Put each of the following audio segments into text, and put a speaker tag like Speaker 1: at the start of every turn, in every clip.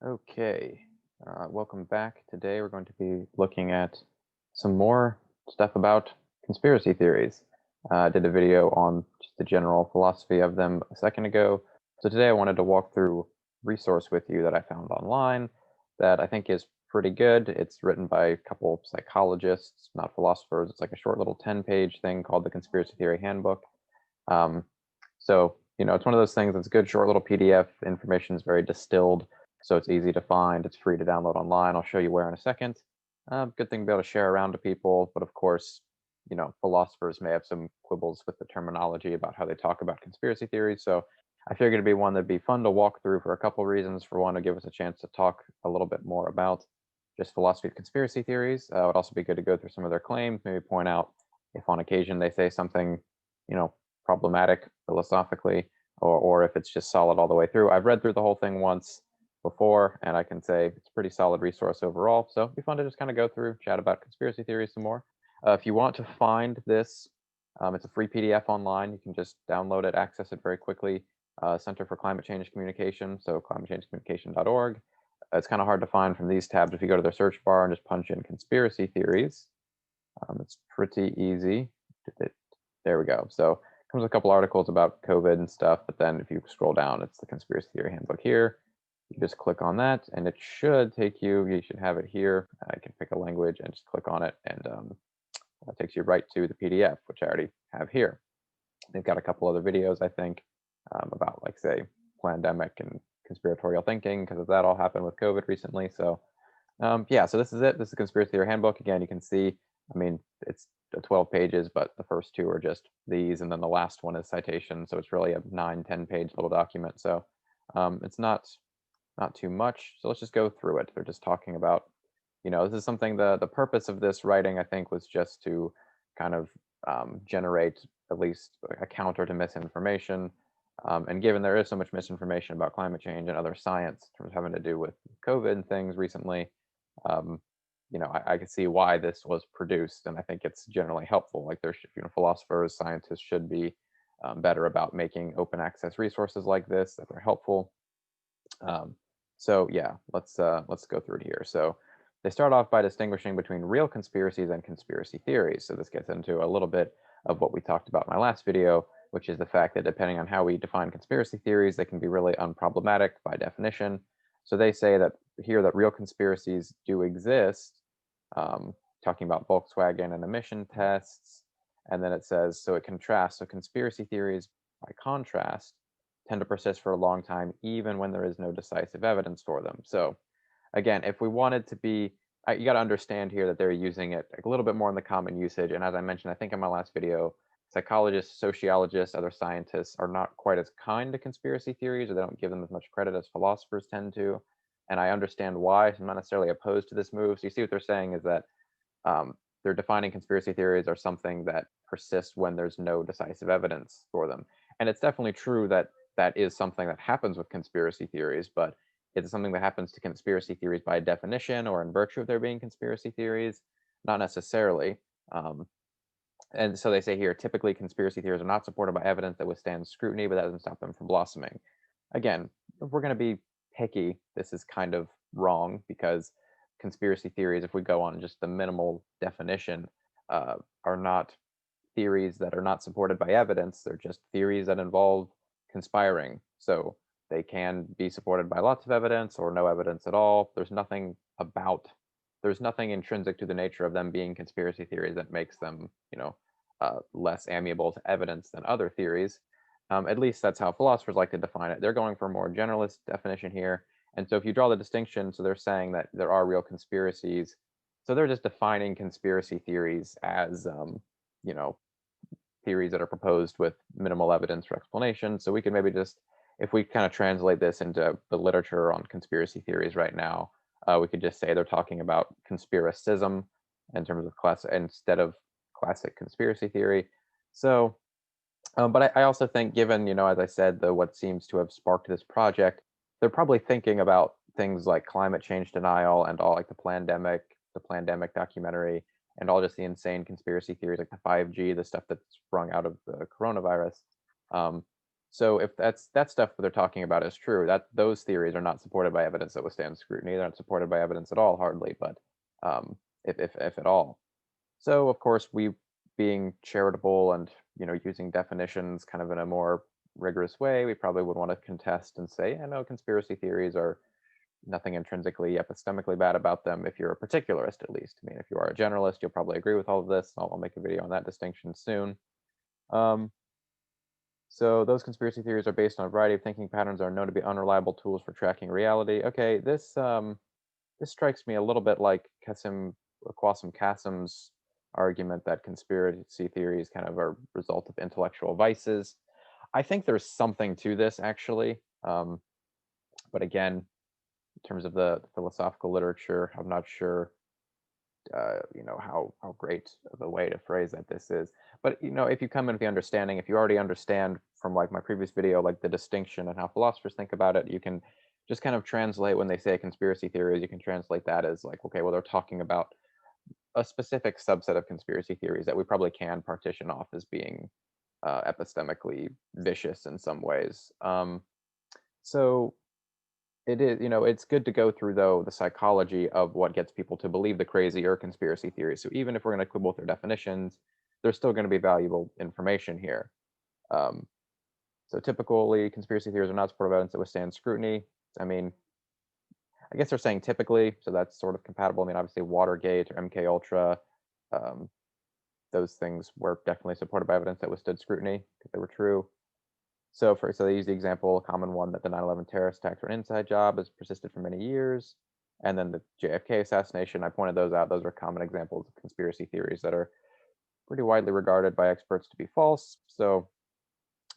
Speaker 1: Okay, welcome back. Today we're going to be looking at some more stuff about conspiracy theories. I did a video on just the general philosophy of them a second ago. So today I wanted to walk through a resource with you that I found online that I think is pretty good. It's written by a couple psychologists, not philosophers. It's like a short little 10-page thing called the Conspiracy Theory Handbook. Um, it's one of those things that's good, short little PDF. Information is very distilled, so it's easy to find. It's free to download online. I'll show you where in a second. Good thing to be able to share around to people, but of course, philosophers may have some quibbles with the terminology about how they talk about conspiracy theories. So I figured it'd be one that'd be fun to walk through for a couple reasons. For one, to give us a chance to talk a little bit more about just philosophy of conspiracy theories. It would also be good to go through some of their claims, maybe point out if on occasion they say something, you know, problematic philosophically, or if it's just solid all the way through. I've read through the whole thing once before, and I can say it's a pretty solid resource overall. So it'd be fun to just kind of go through, chat about conspiracy theories some more. If you want to find this, it's a free PDF online. You can just download it, access it very quickly. Center for Climate Change Communication, so climatechangecommunication.org. It's kind of hard to find from these tabs. If you go to their search bar and just punch in conspiracy theories, it's pretty easy. There we go. So comes with a couple articles about COVID and stuff, but then if you scroll down, it's the Conspiracy Theory Handbook here. You just click on that, and it should take you. You should have it here. I can pick a language and just click on it, and that takes you right to the PDF, which I already have here. They've got a couple other videos, I think, about like say pandemic and conspiratorial thinking because of that all happened with COVID recently. So yeah, so this is it. This is the Conspiracy Theory Handbook. Again, you can see, I mean, it's 12 pages, but the first two are just these, and then the last one is citation. So it's really a 9-10 page little document. So it's not too much. So let's just go through it. They're just talking about, this is something, the purpose of this writing, I think, was just to kind of generate at least a counter to misinformation. And given there is so much misinformation about climate change and other science in terms of having to do with COVID and things recently, um, I can see why this was produced, and I think it's generally helpful. Like there's, philosophers, scientists should be better about making open access resources like this that are helpful. Um, so yeah, let's go through it here. So they start off by distinguishing between real conspiracies and conspiracy theories. So this gets into a little bit of what we talked about in my last video, which is the fact that depending on how we define conspiracy theories, they can be really unproblematic by definition. So they say that here that real conspiracies do exist, talking about Volkswagen and emission tests. And then it says, so it contrasts. So conspiracy theories, by contrast, tend to persist for a long time, even when there is no decisive evidence for them. So again, if we wanted to be, you got to understand here that they're using it a little bit more in the common usage. And as I mentioned, I think in my last video, psychologists, sociologists, other scientists are not quite as kind to conspiracy theories, or they don't give them as much credit as philosophers tend to. And I understand why. So I'm not necessarily opposed to this move. So you see what they're saying is that they're defining conspiracy theories are something that persists when there's no decisive evidence for them. And it's definitely true that that is something that happens with conspiracy theories, but it's something that happens to conspiracy theories by definition or in virtue of there being conspiracy theories, not necessarily. And so they say here, typically conspiracy theories are not supported by evidence that withstands scrutiny, but that doesn't stop them from blossoming. Again, if we're going to be picky, this is kind of wrong because conspiracy theories, if we go on just the minimal definition, are not theories that are not supported by evidence. They're just theories that involve conspiring. So they can be supported by lots of evidence or no evidence at all. There's nothing intrinsic to the nature of them being conspiracy theories that makes them, less amiable to evidence than other theories. At least that's how philosophers like to define it. They're going for a more generalist definition here. And so if you draw the distinction, so they're saying that there are real conspiracies. So they're just defining conspiracy theories as, you know, theories that are proposed with minimal evidence or explanation. So we could maybe just, if we kind of translate this into the literature on conspiracy theories right now, we could just say they're talking about conspiracism in terms of class instead of classic conspiracy theory. So, but I also think, given, as I said, what seems to have sparked this project, they're probably thinking about things like climate change denial and all, like the pandemic documentary, and all just the insane conspiracy theories like the 5G, the stuff that's sprung out of the coronavirus. Um, So if that stuff that they're talking about is true, that those theories are not supported by evidence that withstands scrutiny. They're not supported by evidence at all, hardly, but if at all. So of course, we being charitable and using definitions kind of in a more rigorous way, we probably would want to contest and say, yeah, no, conspiracy theories are nothing intrinsically epistemically bad about them if you're a particularist, at least. I mean, if you are a generalist, you'll probably agree with all of this. I'll make a video on that distinction soon. Um, so those conspiracy theories are based on a variety of thinking patterns that are known to be unreliable tools for tracking reality. Okay, this strikes me a little bit like Qasim Qasim's argument that conspiracy theories kind of are a result of intellectual vices. I think there's something to this actually, but again, in terms of the philosophical literature, I'm not sure how great of a way to phrase that this is. But if you come in with the understanding, if you already understand from like my previous video, like the distinction and how philosophers think about it, you can just kind of translate when they say conspiracy theories, you can translate that as like, okay, well, they're talking about a specific subset of conspiracy theories that we probably can partition off as being epistemically vicious in some ways. So it is, it's good to go through, though, the psychology of what gets people to believe the crazy or conspiracy theories. So even if we're going to quibble with their definitions, there's still going to be valuable information here. Um, so typically, conspiracy theories are not supportive evidence that withstands scrutiny. I mean, I guess they're saying typically, so that's sort of compatible. I mean, obviously, Watergate or MK Ultra, um, those things were definitely supported by evidence that withstood scrutiny because they were true. So they use the example, a common one, that the 9/11 terrorist attacks were an inside job, has persisted for many years. And then the JFK assassination, I pointed those out. Those are common examples of conspiracy theories that are pretty widely regarded by experts to be false.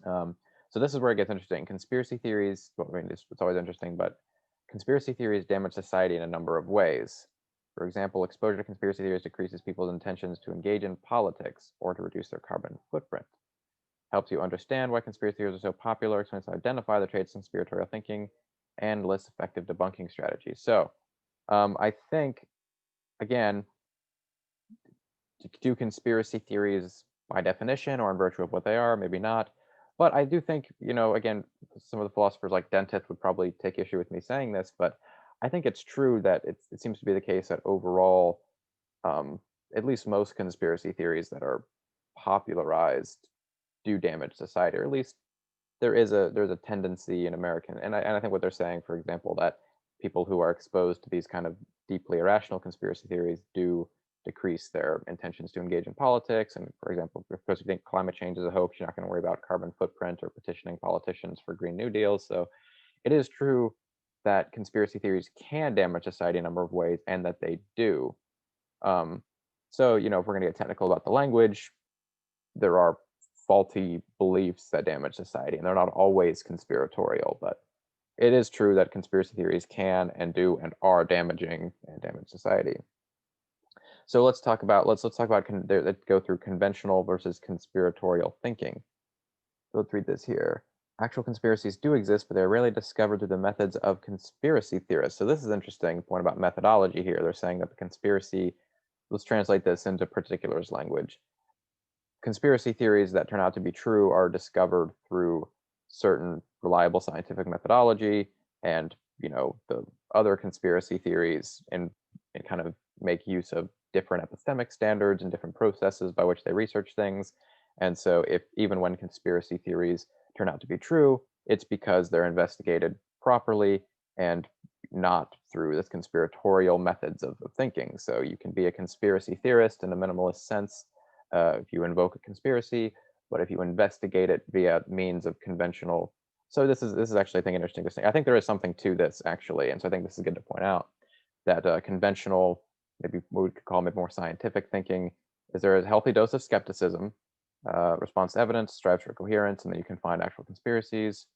Speaker 1: Um, so this is where it gets interesting. Conspiracy theories, well, I mean, it's always interesting, but conspiracy theories damage society in a number of ways. For example, exposure to conspiracy theories decreases people's intentions to engage in politics or to reduce their carbon footprint. Helps you understand why conspiracy theories are so popular, explains how to identify the traits in conspiratorial thinking, and lists effective debunking strategies. So I think, again, do conspiracy theories by definition or in virtue of what they are, maybe not. But I do think, again, some of the philosophers like Dentith would probably take issue with me saying this, but I think it's true that it seems to be the case that overall, um, at least most conspiracy theories that are popularized do damage society, or at least there's a tendency in American, and I think what they're saying, for example, that people who are exposed to these kind of deeply irrational conspiracy theories do decrease their intentions to engage in politics. And for example, if you think climate change is a hoax, you're not going to worry about carbon footprint or petitioning politicians for Green New Deals. So it is true that conspiracy theories can damage society in a number of ways, and that they do. Um, so if we're going to get technical about the language, there are faulty beliefs that damage society, and they're not always conspiratorial, but it is true that conspiracy theories can and do and are damaging and damage society. So let's go through conventional versus conspiratorial thinking. So let's read this here. Actual conspiracies do exist, but they're rarely discovered through the methods of conspiracy theorists. So this is an interesting point about methodology here. They're saying that the conspiracy, let's translate this into particulars language. Conspiracy theories that turn out to be true are discovered through certain reliable scientific methodology, and the other conspiracy theories and kind of make use of different epistemic standards and different processes by which they research things. And so if even when conspiracy theories turn out to be true, it's because they're investigated properly and not through this conspiratorial methods of thinking. So you can be a conspiracy theorist in a minimalist sense if you invoke a conspiracy, but if you investigate it via means of conventional. So this is actually, I think, interesting to say. I think there is something to this actually, and so I think this is good to point out that conventional, maybe what we could call maybe more scientific thinking, is there a healthy dose of skepticism, response to evidence, strives for coherence, and then you can find actual conspiracies,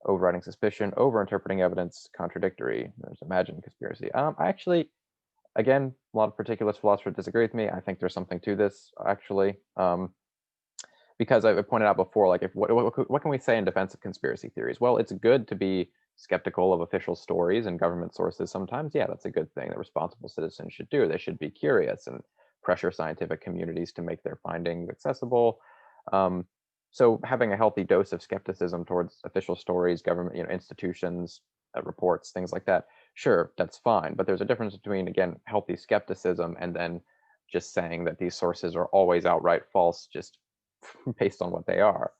Speaker 1: overriding suspicion, overinterpreting evidence, contradictory. There's imagined conspiracy. I actually, again, a lot of particulars philosophers disagree with me. I think there's something to this, actually, because I pointed out before, like, what can we say in defense of conspiracy theories? Well, it's good to be skeptical of official stories and government sources sometimes. Yeah, that's a good thing that responsible citizens should do. They should be curious and pressure scientific communities to make their findings accessible. Um, So having a healthy dose of skepticism towards official stories, government, institutions, reports, things like that, sure, that's fine. But there's a difference between, again, healthy skepticism and then just saying that these sources are always outright false, just based on what they are,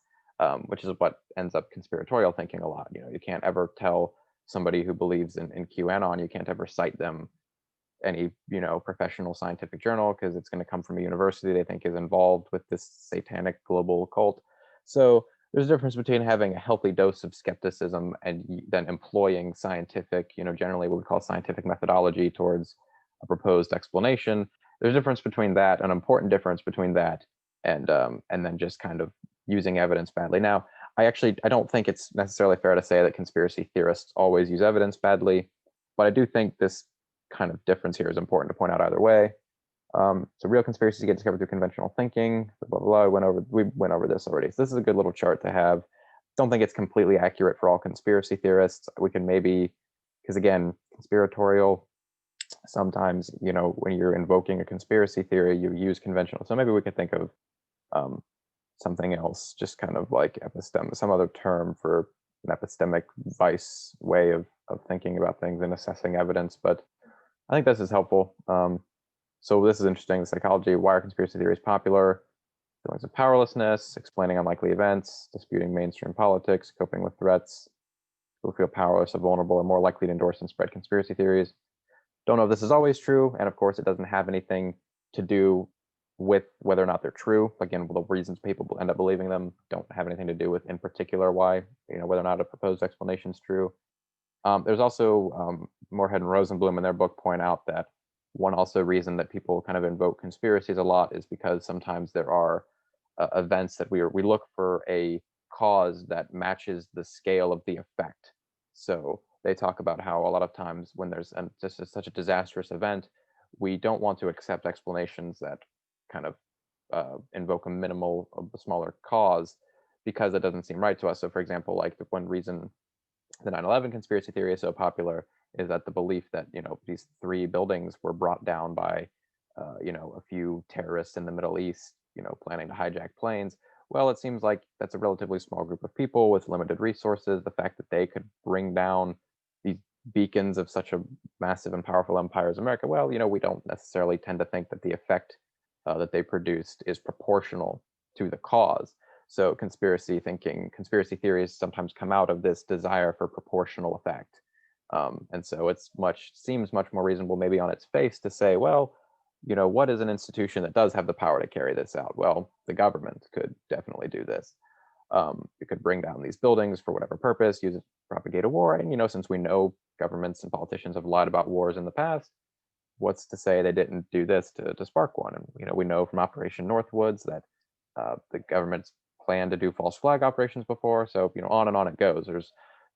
Speaker 1: which is what ends up conspiratorial thinking a lot. You can't ever tell somebody who believes in QAnon, you can't ever cite them any professional scientific journal because it's going to come from a university they think is involved with this satanic global cult. So there's a difference between having a healthy dose of skepticism and then employing scientific, generally what we call scientific methodology towards a proposed explanation. There's a difference between that, an important difference between that and then just kind of using evidence badly. Now, I don't think it's necessarily fair to say that conspiracy theorists always use evidence badly, but I do think this kind of difference here is important to point out either way. So real conspiracies get discovered through conventional thinking, blah, blah, blah. We went over this already. So this is a good little chart to have. Don't think it's completely accurate for all conspiracy theorists. We can maybe, because again, conspiratorial, sometimes, when you're invoking a conspiracy theory, you use conventional. So maybe we could think of something else, just kind of like some other term for an epistemic vice way of thinking about things and assessing evidence. But I think this is helpful. So this is interesting. The psychology, why are conspiracy theories popular? Feelings of powerlessness, explaining unlikely events, disputing mainstream politics, coping with threats. People who feel powerless or vulnerable are more likely to endorse and spread conspiracy theories. Don't know if this is always true, and of course it doesn't have anything to do with whether or not they're true. Again, the reasons people end up believing them don't have anything to do with, in particular, why, whether or not a proposed explanation is true. There's also Moorhead and Rosenblum in their book point out that one also reason that people kind of invoke conspiracies a lot is because sometimes there are events that we look for a cause that matches the scale of the effect. So they talk about how a lot of times when there's just such a disastrous event, we don't want to accept explanations that kind of invoke a minimal, a smaller cause because it doesn't seem right to us. So for example, like the one reason the 9/11 conspiracy theory is so popular is that the belief that these 3 buildings were brought down by a few terrorists in the Middle East planning to hijack planes. Well, it seems like that's a relatively small group of people with limited resources. The fact that they could bring down these beacons of such a massive and powerful empire as America, well, we don't necessarily tend to think that the effect that they produced is proportional to the cause. So conspiracy theories sometimes come out of this desire for proportional effect. And so seems much more reasonable maybe on its face to say, well, what is an institution that does have the power to carry this out? Well, the government could definitely do this. It could bring down these buildings for whatever purpose, use it to propagate a war. And, since we know governments and politicians have lied about wars in the past, what's to say they didn't do this to spark one? And, we know from Operation Northwoods that the government's planned to do false flag operations before. So, on and on it goes.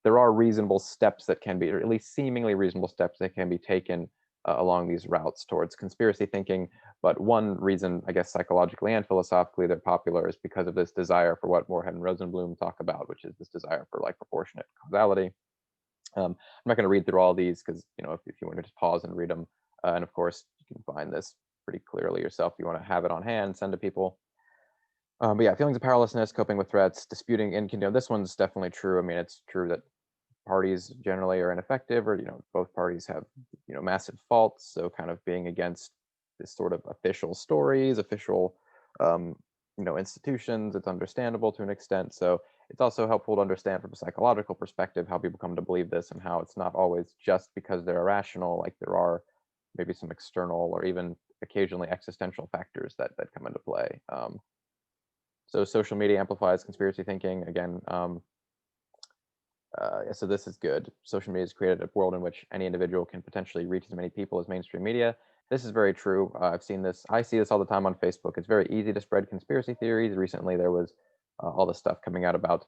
Speaker 1: There are reasonable steps that can be, or at least seemingly reasonable steps that can be taken along these routes towards conspiracy thinking. But one reason, I guess, psychologically and philosophically they're popular is because of this desire for what Moorhead and Rosenblum talk about, which is this desire for like proportionate causality. I'm not going to read through all these because, if you want to just pause and read them. And of course, you can find this pretty clearly yourself. If you want to have it on hand, send to people. But yeah, feelings of powerlessness, coping with threats, disputing this one's definitely true. I mean, it's true that parties generally are ineffective, or both parties have massive faults. So kind of being against this sort of official stories, official institutions, it's understandable to an extent. So it's also helpful to understand from a psychological perspective how people come to believe this and how it's not always just because they're irrational. Like there are maybe some external or even occasionally existential factors that come into play. So social media amplifies conspiracy thinking. Again, so this is good. Social media has created a world in which any individual can potentially reach as many people as mainstream media. This is very true. I've seen this. I see this all the time on Facebook. It's very easy to spread conspiracy theories. Recently, there was all this stuff coming out about,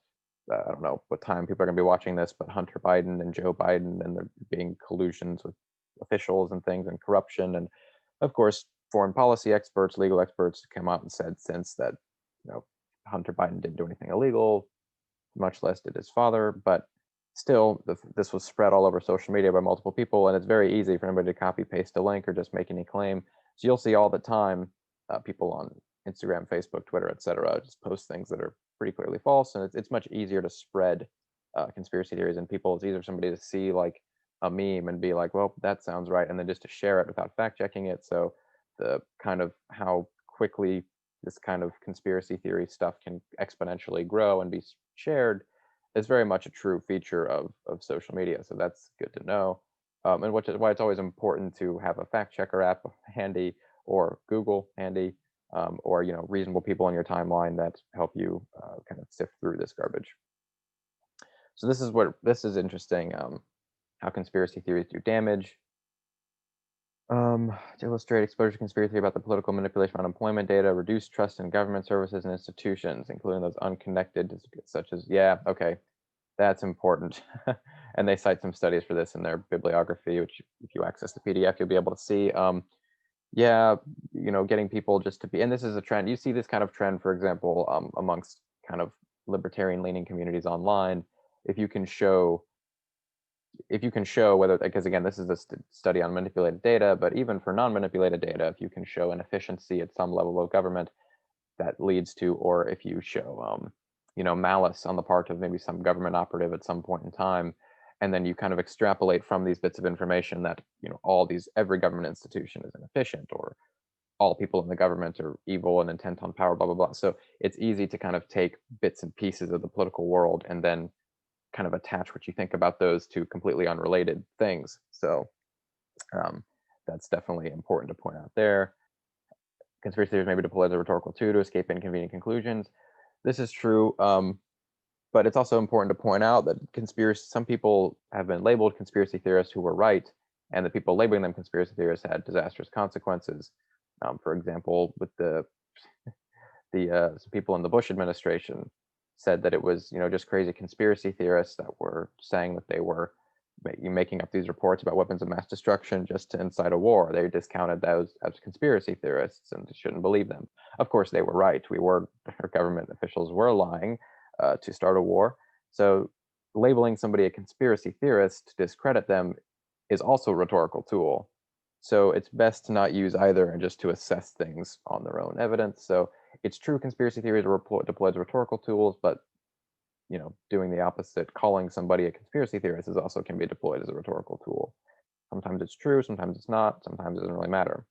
Speaker 1: I don't know what time people are going to be watching this, but Hunter Biden and Joe Biden and there being collusions with officials and things and corruption. And of course, foreign policy experts, legal experts come out and said since that, Hunter Biden didn't do anything illegal, much less did his father. But still, this was spread all over social media by multiple people, and it's very easy for anybody to copy paste a link or just make any claim. So you'll see all the time people on Instagram, Facebook, Twitter, etc. Just post things that are pretty clearly false, and it's much easier to spread conspiracy theories. And people, it's easier for somebody to see like a meme and be like, well, that sounds right, and then just to share it without fact checking it. So the kind of how quickly this kind of conspiracy theory stuff can exponentially grow and be shared is very much a true feature of social media. So that's good to know. And which is why it's always important to have a fact checker app handy, or Google handy, or reasonable people on your timeline that help you kind of sift through this garbage. So this is interesting. How conspiracy theories do damage. To illustrate, exposure to conspiracy theory about the political manipulation of unemployment data, reduce trust in government services and institutions, including those unconnected, such as, yeah, okay, that's important. And they cite some studies for this in their bibliography, which if you access the PDF, you'll be able to see. Yeah, getting people just to be, and this is a trend. You see this kind of trend, for example, amongst kind of libertarian-leaning communities online. If you can show whether, because again, this is a study on manipulated data, but even for non-manipulated data, if you can show an efficiency at some level of government that leads to, or if you show, malice on the part of maybe some government operative at some point in time, and then you kind of extrapolate from these bits of information that, every government institution is inefficient, or all people in the government are evil and intent on power, blah, blah, blah. So it's easy to kind of take bits and pieces of the political world and then kind of attach what you think about those to completely unrelated things. So that's definitely important to point out there. Conspiracy theories may be deployed as a rhetorical tool to escape inconvenient conclusions. This is true, but it's also important to point out that some people have been labeled conspiracy theorists who were right, and the people labeling them conspiracy theorists had disastrous consequences. For example, with some people in the Bush administration said that it was, just crazy conspiracy theorists that were saying that they were making up these reports about weapons of mass destruction just to incite a war. They discounted those as conspiracy theorists and shouldn't believe them. Of course, they were right. Our government officials were lying to start a war. So labeling somebody a conspiracy theorist to discredit them is also a rhetorical tool. So it's best to not use either and just to assess things on their own evidence. So it's true conspiracy theories are deployed as rhetorical tools, but doing the opposite, calling somebody a conspiracy theorist, also can be deployed as a rhetorical tool. Sometimes it's true, sometimes it's not, sometimes it doesn't really matter.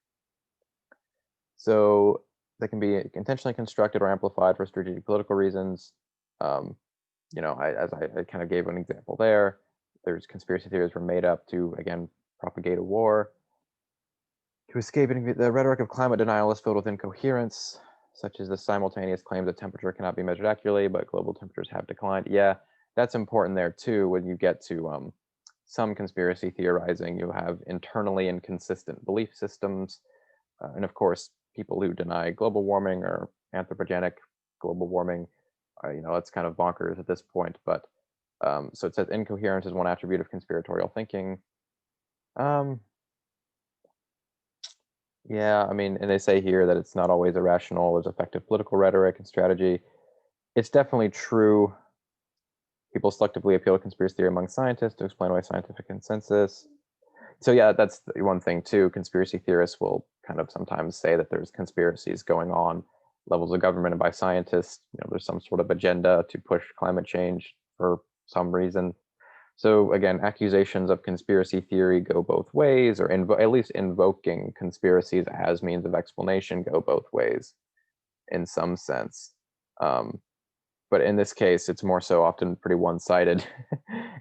Speaker 1: So they can be intentionally constructed or amplified for strategic political reasons. As I kind of gave an example there, there's conspiracy theories were made up to, again, propagate a war. To escape the rhetoric of climate denial is filled with incoherence, such as the simultaneous claims that temperature cannot be measured accurately, but global temperatures have declined. Yeah, that's important there too. When you get to some conspiracy theorizing, you have internally inconsistent belief systems. And of course, people who deny global warming or anthropogenic global warming, it's kind of bonkers at this point. But so it says incoherence is one attribute of conspiratorial thinking. Yeah, I mean, and they say here that it's not always irrational. There's effective political rhetoric and strategy. It's definitely true. People selectively appeal to conspiracy theory among scientists to explain away scientific consensus. So yeah, that's the one thing too. Conspiracy theorists will kind of sometimes say that there's conspiracies going on levels of government and by scientists. There's some sort of agenda to push climate change for some reason. So again, accusations of conspiracy theory go both ways, or at least invoking conspiracies as means of explanation go both ways in some sense. But in this case, it's more so often pretty one-sided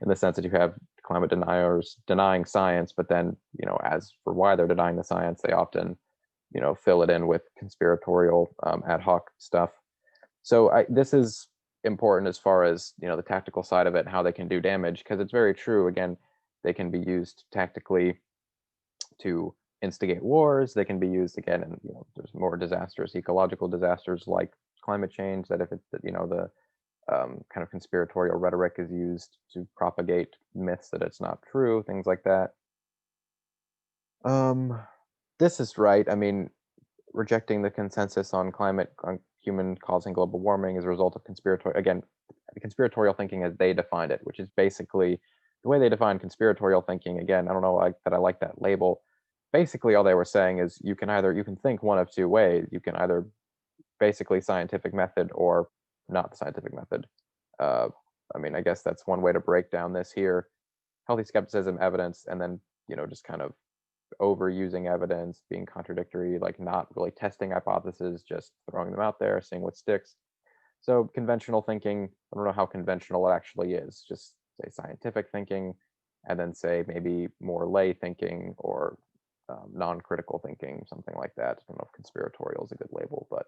Speaker 1: in the sense that you have climate deniers denying science, but then, as for why they're denying the science, they often, fill it in with conspiratorial ad hoc stuff. So this is important as far as the tactical side of it, how they can do damage, because it's very true. Again, they can be used tactically to instigate wars. They can be used again, and there's more disastrous ecological disasters like climate change. That if it's the kind of conspiratorial rhetoric is used to propagate myths that it's not true, things like that. This is right. I mean, rejecting the consensus on human causing global warming as a result of conspiratorial thinking as they defined it, which is basically the way they define conspiratorial thinking. Again, I don't know that I like that label. Basically, all they were saying is you can think one of two ways. You can either basically scientific method or not the scientific method. Uh, I mean, I guess that's one way to break down this here. Healthy skepticism, evidence, and then, just kind of overusing evidence, being contradictory, like not really testing hypotheses, just throwing them out there, seeing what sticks. So conventional thinking, I don't know how conventional it actually is. Just say scientific thinking, and then say maybe more lay thinking or non-critical thinking, something like that. I don't know if conspiratorial is a good label, but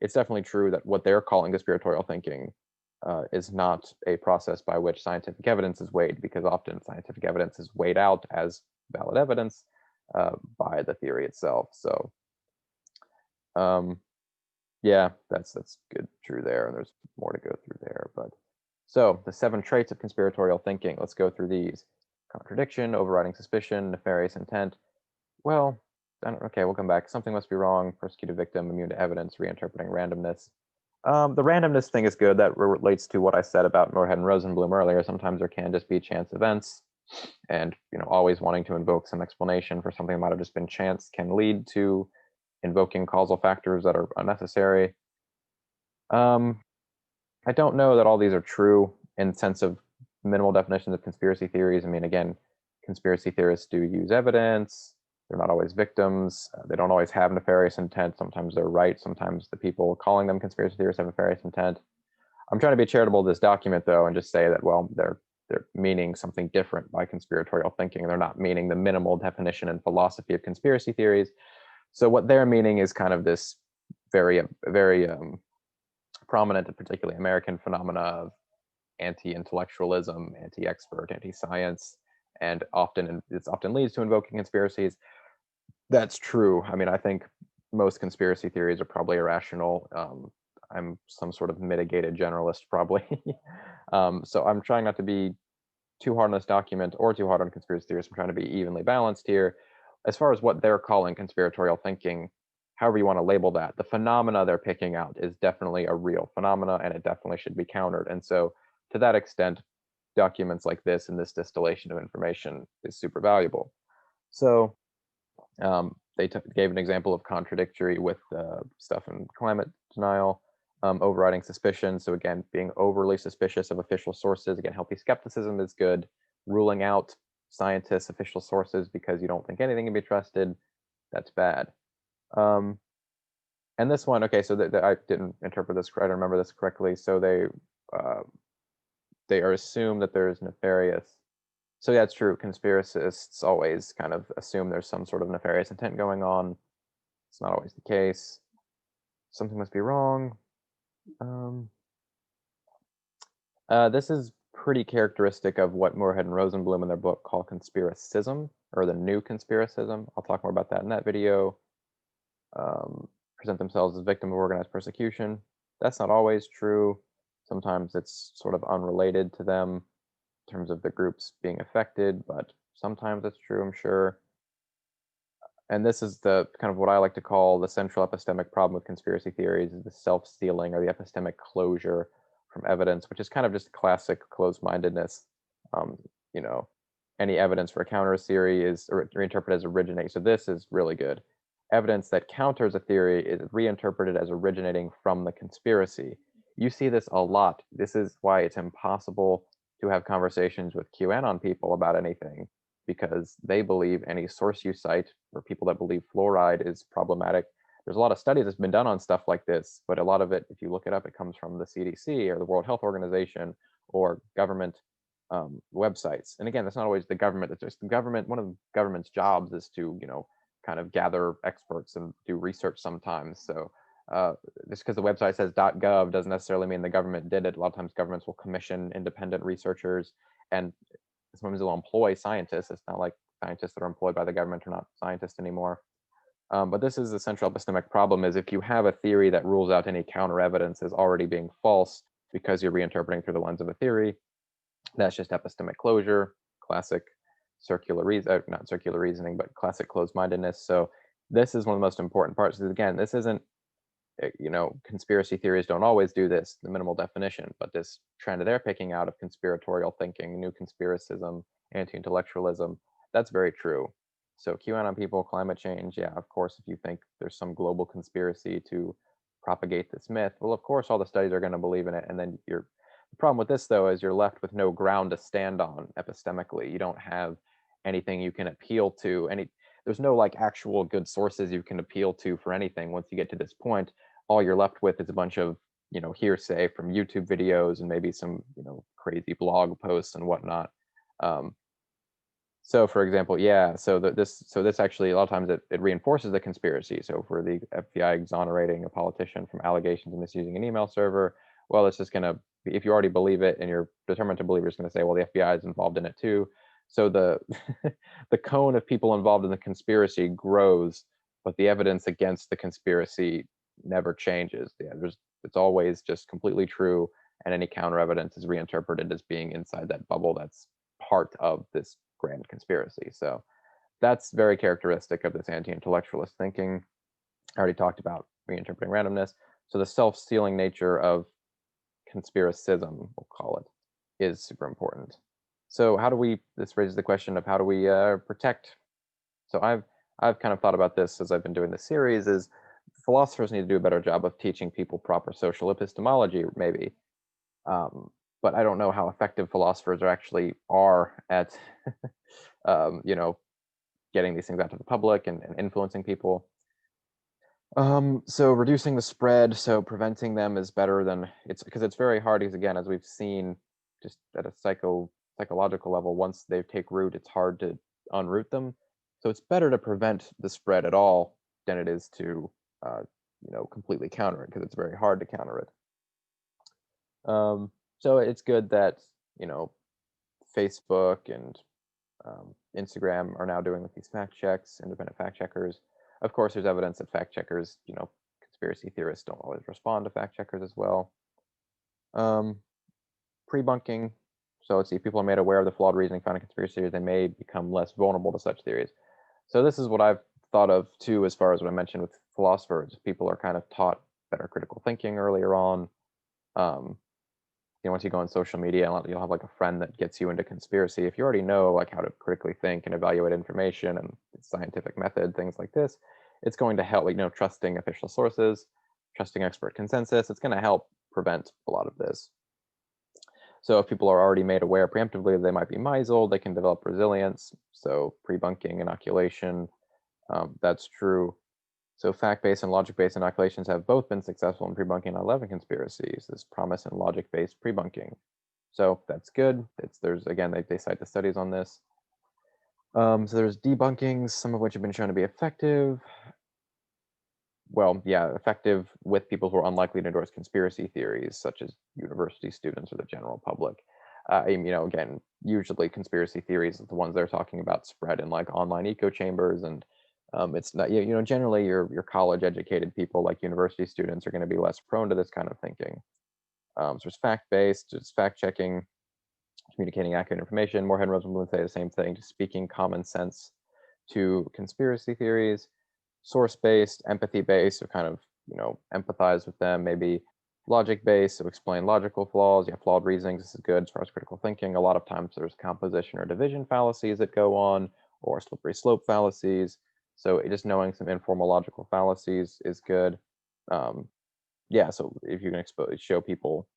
Speaker 1: it's definitely true that what they're calling conspiratorial thinking is not a process by which scientific evidence is weighed, because often scientific evidence is weighed out as valid evidence by the theory itself. So yeah, that's good, true there, and there's more to go through there. But so the 7 traits of conspiratorial thinking, let's go through these. Contradiction, overriding suspicion, nefarious intent. Well, okay, we'll come back. Something must be wrong, persecuted victim, immune to evidence, reinterpreting randomness. The randomness thing is good. That relates to what I said about Moorhead and Rosenblum earlier. Sometimes there can just be chance events, and always wanting to invoke some explanation for something that might have just been chance can lead to invoking causal factors that are unnecessary. I don't know that all these are true in sense of minimal definitions of conspiracy theories. I mean, again, conspiracy theorists do use evidence. They're not always victims. They don't always have nefarious intent. Sometimes they're right. Sometimes the people calling them conspiracy theorists have nefarious intent. I'm trying to be charitable to this document, though, and just say that, well, they're meaning something different by conspiratorial thinking. They're not meaning the minimal definition and philosophy of conspiracy theories. So what they're meaning is kind of this very prominent and particularly American phenomena of anti-intellectualism, anti-expert, anti-science, and this often leads to invoking conspiracies. That's true. I mean, I think most conspiracy theories are probably irrational. I'm some sort of mitigated generalist, probably. So I'm trying not to be too hard on this document or too hard on conspiracy theories. I'm trying to be evenly balanced here. As far as what they're calling conspiratorial thinking, however you want to label that, the phenomena they're picking out is definitely a real phenomena, and it definitely should be countered. And so to that extent, documents like this and this distillation of information is super valuable. So they gave an example of contradictory with stuff in climate denial, overriding suspicion. So again, being overly suspicious of official sources. Again, healthy skepticism is good. Ruling out scientists, official sources because you don't think anything can be trusted, that's bad. And this one, okay, so I didn't interpret this, I don't remember this correctly. So they are assumed that there is nefarious. So yeah, it's true. Conspiracists always kind of assume there's some sort of nefarious intent going on. It's not always the case. Something must be wrong. This is pretty characteristic of what Moorhead and Rosenblum in their book call conspiracism, or the new conspiracism. I'll talk more about that in that video. Present themselves as victim of organized persecution. That's not always true. Sometimes it's sort of unrelated to them in terms of the groups being affected, but sometimes it's true, I'm sure. And this is the kind of what I like to call the central epistemic problem with conspiracy theories, is the self-stealing or the epistemic closure from evidence, which is kind of just classic closed-mindedness. Any evidence for a counter theory is reinterpreted as originating. So this is really good. Evidence that counters a theory is reinterpreted as originating from the conspiracy. You see this a lot. This is why it's impossible to have conversations with QAnon people about anything, because they believe any source you cite, or people that believe fluoride is problematic. There's a lot of studies that's been done on stuff like this, but a lot of it, if you look it up, it comes from the CDC or the World Health Organization or government websites. And again, that's not always the government. It's just the government. One of the government's jobs is to, kind of gather experts and do research sometimes. So just because the website says .gov doesn't necessarily mean the government did it. A lot of times governments will commission independent researchers, and sometimes they'll employ scientists. It's not like scientists that are employed by the government are not scientists anymore. But this is the central epistemic problem, is if you have a theory that rules out any counter evidence as already being false because you're reinterpreting through the lens of a theory, that's just epistemic closure, classic not circular reasoning, but classic closed-mindedness. So this is one of the most important parts. Again, this isn't, conspiracy theories don't always do this, the minimal definition, but this trend they're picking out of conspiratorial thinking, new conspiracism, anti-intellectualism, that's very true. So QAnon people, climate change, yeah, of course, if you think there's some global conspiracy to propagate this myth. Well, of course, all the studies are going to believe in it, and then the problem with this, though, is you're left with no ground to stand on epistemically. You don't have anything you can appeal to. There's no like actual good sources you can appeal to for anything. Once you get to this point, all you're left with is a bunch of hearsay from YouTube videos and maybe some crazy blog posts and whatnot. So, for example, yeah. So this actually a lot of times it reinforces the conspiracy. So, for the FBI exonerating a politician from allegations of misusing an email server, well, it's just gonna if you already believe it and you're determined to believe, you're just gonna say, well, the FBI is involved in it too. So the the cone of people involved in the conspiracy grows, but the evidence against the conspiracy never changes. Yeah, it's always just completely true, and any counter evidence is reinterpreted as being inside that bubble that's part of this grand conspiracy. So that's very characteristic of this anti-intellectualist thinking. I already talked about reinterpreting randomness. So the self-sealing nature of conspiracism, we'll call it, is super important. So this raises the question of how do we protect? So I've kind of thought about this as I've been doing this series, is philosophers need to do a better job of teaching people proper social epistemology, maybe. But I don't know how effective philosophers are at getting these things out to the public and influencing people. So reducing the spread, so preventing them is better than because it's very hard, because again, as we've seen, just at a psychological level, once they take root, it's hard to unroot them. So it's better to prevent the spread at all than it is to completely counter it, because it's very hard to counter it. So it's good that Facebook and Instagram are now doing these fact checks, independent fact checkers. Of course, there's evidence that fact checkers, conspiracy theorists don't always respond to fact checkers as well. Pre-bunking. So let's see, if people are made aware of the flawed reasoning found in conspiracy theories, they may become less vulnerable to such theories. So this is what I've thought of too, as far as what I mentioned with philosophers. People are kind of taught better critical thinking earlier on. Once you go on social media, you'll have like a friend that gets you into conspiracy. If you already know like how to critically think and evaluate information and scientific method, things like this, it's going to help. Trusting official sources, trusting expert consensus, it's going to help prevent a lot of this. So if people are already made aware preemptively they might be misled, they can develop resilience. So pre-bunking, inoculation, that's true. So fact-based and logic-based inoculations have both been successful in pre-bunking 9/11 conspiracies. There's promise in logic-based pre-bunking. So that's good. There's again, they cite the studies on this. So there's debunkings, some of which have been shown to be effective. Well, yeah, effective with people who are unlikely to endorse conspiracy theories, such as university students or the general public. Again, usually conspiracy theories are the ones they're talking about spread in like online echo chambers, and it's not, generally your college educated people like university students are going to be less prone to this kind of thinking. So there's fact-based, it's fact checking, communicating accurate information. Moorhead and Rosenblum say the same thing, just speaking common sense to conspiracy theories. Source-based, empathy-based, so kind of empathize with them. Maybe logic-based, so explain logical flaws. Yeah, flawed reasonings. This is good as far as critical thinking. A lot of times there's composition or division fallacies that go on, or slippery slope fallacies. So just knowing some informal logical fallacies is good. Yeah, so if you can show people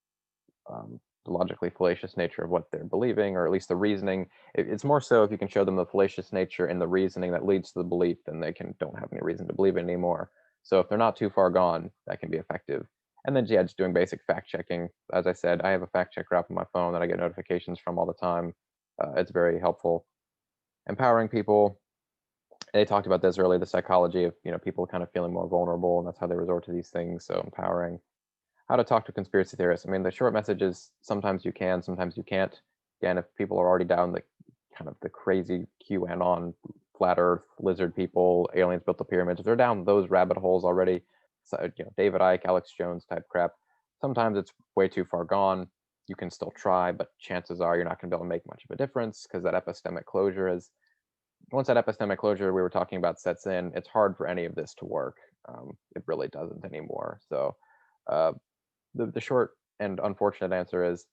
Speaker 1: the logically fallacious nature of what they're believing, or at least the reasoning. It's more so if you can show them the fallacious nature and the reasoning that leads to the belief, then they don't have any reason to believe it anymore. So if they're not too far gone, that can be effective. And then, yeah, just doing basic fact checking. As I said, I have a fact checker app on my phone that I get notifications from all the time. It's very helpful. Empowering people. They talked about this earlier, the psychology of people kind of feeling more vulnerable, and that's how they resort to these things. So empowering. How to talk to conspiracy theorists. I mean, the short message is sometimes you can, sometimes you can't. Again, if people are already down the kind of the crazy QAnon, flat Earth, lizard people, aliens built the pyramids, if they're down those rabbit holes already, so, David Icke, Alex Jones type crap, sometimes it's way too far gone. You can still try, but chances are you're not going to be able to make much of a difference, because that epistemic closure once that epistemic closure we were talking about sets in, it's hard for any of this to work. It really doesn't anymore. So the short and unfortunate answer is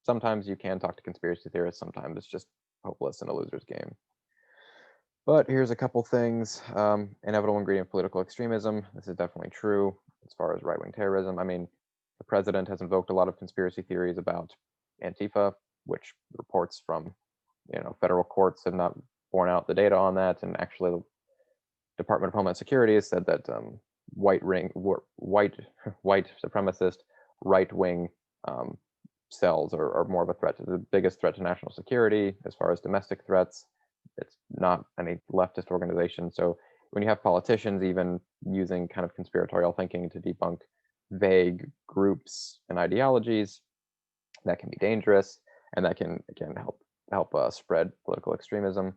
Speaker 1: sometimes you can talk to conspiracy theorists, sometimes it's just hopeless and a loser's game. But here's a couple things. Inevitable ingredient of political extremism. This is definitely true. as far as right-wing terrorism. I mean, the president has invoked a lot of conspiracy theories about Antifa, which reports from federal courts have not borne out the data on that, and actually the Department of Homeland Security has said that white white supremacist right-wing um, cells are more of a threat to the biggest threat to national security as far as domestic threats. It's not any leftist organization. So when you have politicians even using kind of conspiratorial thinking to debunk vague groups and ideologies, that can be dangerous, and that can again help spread political extremism.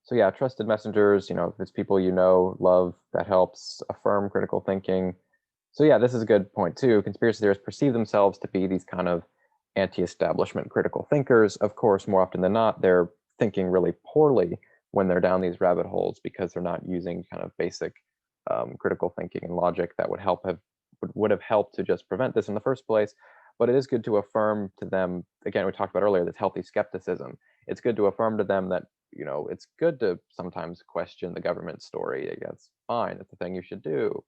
Speaker 1: So yeah, trusted messengers, if it's people love, that helps affirm critical thinking. So yeah, this is a good point too. Conspiracy theorists perceive themselves to be these kind of anti-establishment critical thinkers. Of course, more often than not, they're thinking really poorly when they're down these rabbit holes because they're not using kind of basic critical thinking and logic that would have helped to just prevent this in the first place. But it is good to affirm to them, again, we talked about earlier, this healthy skepticism. It's good to affirm to them that it's good to sometimes question the government story. That's fine. It's the thing you should do.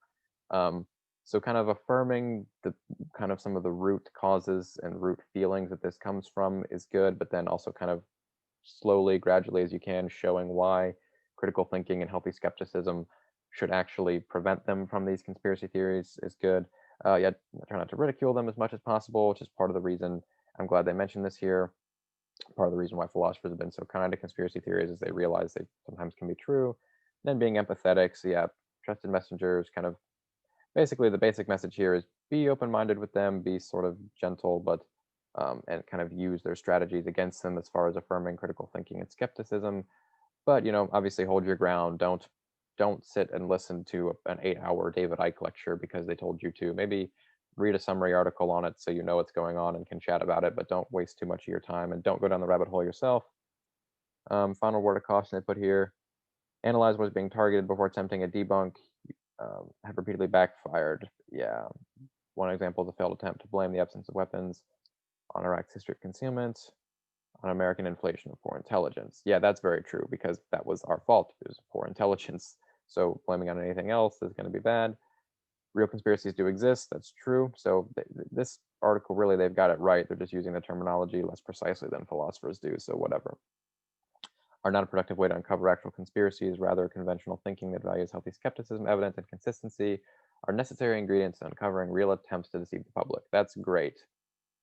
Speaker 1: Um, so kind of affirming the kind of some of the root causes and root feelings that this comes from is good, but then also kind of slowly, gradually as you can, showing why critical thinking and healthy skepticism should actually prevent them from these conspiracy theories is good. Yet try not to ridicule them as much as possible, which is part of the reason I'm glad they mentioned this here. Part of the reason why philosophers have been so kind to conspiracy theories is they realize they sometimes can be true. And then being empathetic, so yeah, trusted messengers, kind of basically the basic message here is be open-minded with them, be sort of gentle, but and kind of use their strategies against them as far as affirming critical thinking and skepticism. But obviously hold your ground. Don't sit and listen to an 8-hour David Icke lecture because they told you to. Maybe read a summary article on it so you know what's going on and can chat about it, but don't waste too much of your time and don't go down the rabbit hole yourself. Final word of caution they put here: analyze what is being targeted before attempting a debunk. Have repeatedly backfired. Yeah, one example is a failed attempt to blame the absence of weapons on Iraq's history of concealment on American inflation of poor intelligence. Yeah, that's very true because that was our fault. It was poor intelligence. So blaming on anything else is going to be bad. Real conspiracies do exist. That's true. So this article, really, they've got it right. They're just using the terminology less precisely than philosophers do. So whatever. Are not a productive way to uncover actual conspiracies. Rather, conventional thinking that values healthy skepticism, evidence, and consistency are necessary ingredients in uncovering real attempts to deceive the public. That's great.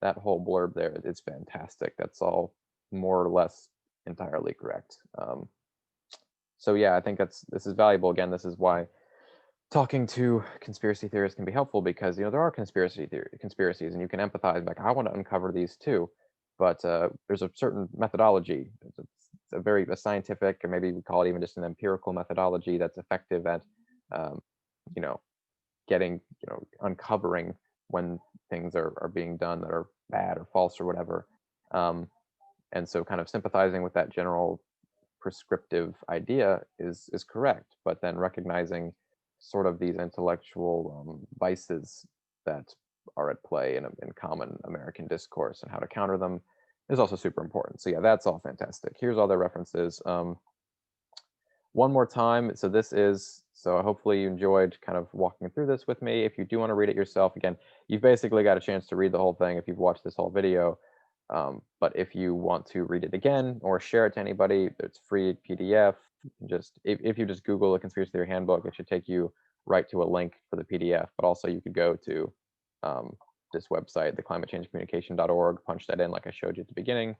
Speaker 1: That whole blurb there is fantastic. That's all more or less entirely correct. So yeah, I think this is valuable. Again, this is why talking to conspiracy theorists can be helpful because there are conspiracies, and you can empathize. Like, I want to uncover these too, but there's a certain methodology. It's a scientific, or maybe we call it even just an empirical methodology that's effective at, um, you know, getting, uncovering when things are being done that are bad or false or whatever. And so kind of sympathizing with that general prescriptive idea is correct, but then recognizing sort of these intellectual vices that are at play in common American discourse and how to counter them is also super important. So yeah, that's all fantastic. Here's all their references. One more time. So hopefully you enjoyed kind of walking through this with me. If you do want to read it yourself, again, you've basically got a chance to read the whole thing if you've watched this whole video. But if you want to read it again or share it to anybody, it's free PDF. If you just Google a conspiracy theory handbook, it should take you right to a link for the PDF. But also you could go to this website, theclimatechangecommunication.org, punch that in like I showed you at the beginning.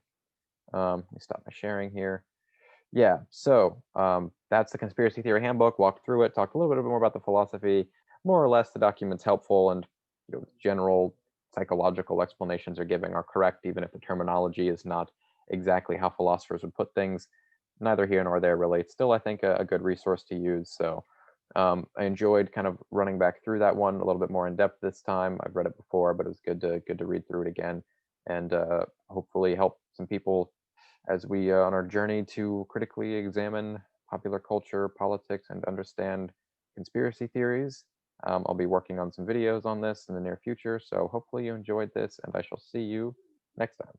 Speaker 1: Let me stop my sharing here. Yeah, so that's the conspiracy theory handbook. Walked through it, talked a little bit more about the philosophy. More or less, the document's helpful, and general psychological explanations are giving are correct, even if the terminology is not exactly how philosophers would put things. Neither here nor there, really. It's still, I think, a good resource to use. So I enjoyed kind of running back through that one a little bit more in depth this time. I've read it before, but it was good to read through it again, and hopefully help some people as we on our journey to critically examine popular culture, politics, and understand conspiracy theories. I'll be working on some videos on this in the near future, so hopefully you enjoyed this, and I shall see you next time.